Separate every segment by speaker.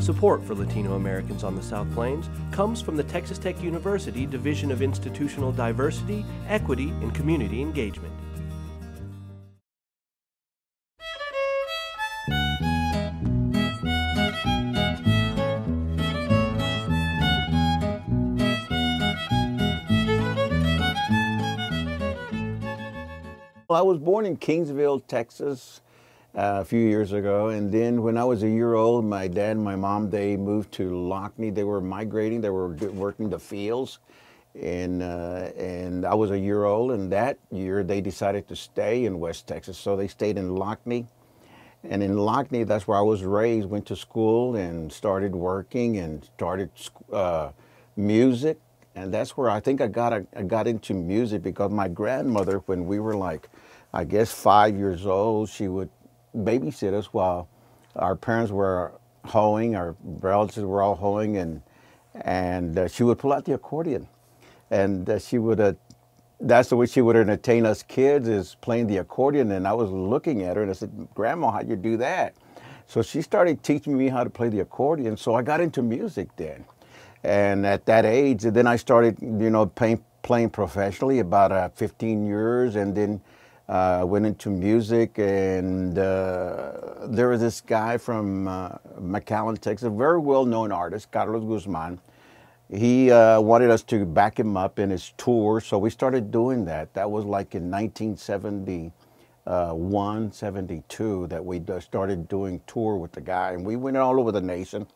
Speaker 1: Support for Latino Americans on the South Plains comes from the Texas Tech University Division of Institutional Diversity, Equity, and Community Engagement.
Speaker 2: Well, I was born in Kingsville, Texas, a few years ago, and then when I was a year old, my dad and my mom, they moved to Lockney. They were migrating, they were working the fields, and I was a year old, and that year they decided to stay in West Texas, so they stayed in Lockney. And in Lockney, that's where I was raised, went to school and started working and started music. And that's where I think I got into music, because my grandmother, when we were like, I guess 5 years old, she would babysit us while our parents were hoeing, our relatives were all hoeing, and she would pull out the accordion. And she would, that's the way she would entertain us kids, is playing the accordion. And I was looking at her and I said, "Grandma, how'd you do that?" So she started teaching me how to play the accordion. So I got into music then. And at that age, then I started, you know, playing professionally about 15 years, and then went into music. And there was this guy from McAllen, Texas, a very well-known artist, Carlos Guzman. He wanted us to back him up in his tour, so we started doing that. That was like in 1971, 72, that we started doing tour with the guy, and we went all over the nation.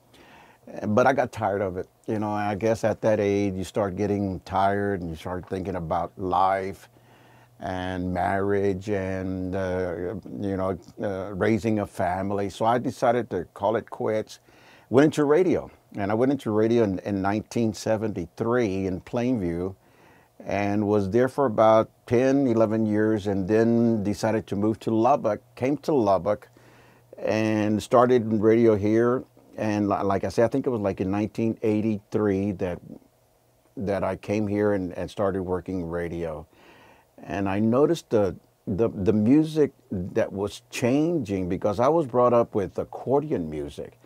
Speaker 2: But I got tired of it. You know, I guess at that age, you start getting tired and you start thinking about life and marriage and, you know, raising a family. So I decided to call it quits. Went into radio. And I went into radio in 1973 in Plainview, and was there for about 10, 11 years, and then decided to move to Lubbock, came to Lubbock, and started radio here. And like I said, I think it was like in 1983 that I came here and started working radio. And I noticed the music that was changing, because I was brought up with accordion music,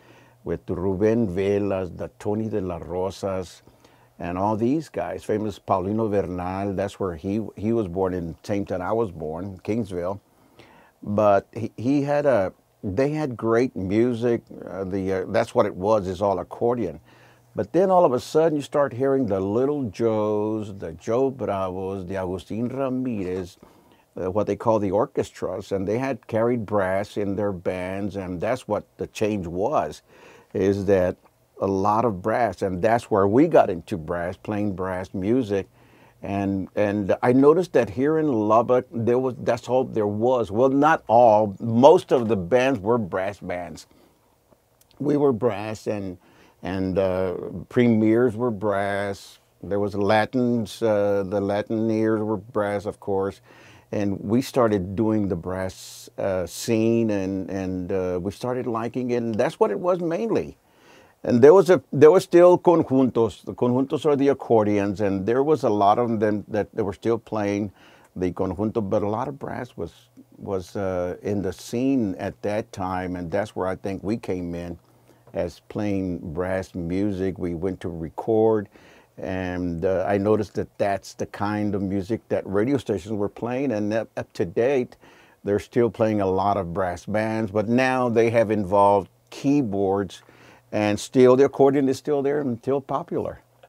Speaker 2: with Rubén Velas, the Tony de las Rosas, and all these guys, famous Paulino Bernal. That's where he was born, in the same time I was born, Kingsville. But they had great music. That's what it was, is all accordion. But then all of a sudden you start hearing the Little Joes, the Joe Bravos, the Agustin Ramirez, what they call the orchestras, and they had carried brass in their bands, and that's what the change was, is that a lot of brass, and that's where we got into brass, playing brass music. And I noticed that here in Lubbock, that's all there was. Well, not all. Most of the bands were brass bands. We were brass, and premiers were brass. There was Latins, the Latineers were brass, of course. And we started doing the brass scene, and we started liking it, and that's what it was mainly. And there was still conjuntos. The conjuntos are the accordions, and there was a lot of them that they were still playing the conjunto, but a lot of brass was in the scene at that time, and that's where I think we came in, as playing brass music. We went to record, and I noticed that that's the kind of music that radio stations were playing, and up to date, they're still playing a lot of brass bands, but now they have involved keyboards. And still, the accordion is still there and still popular.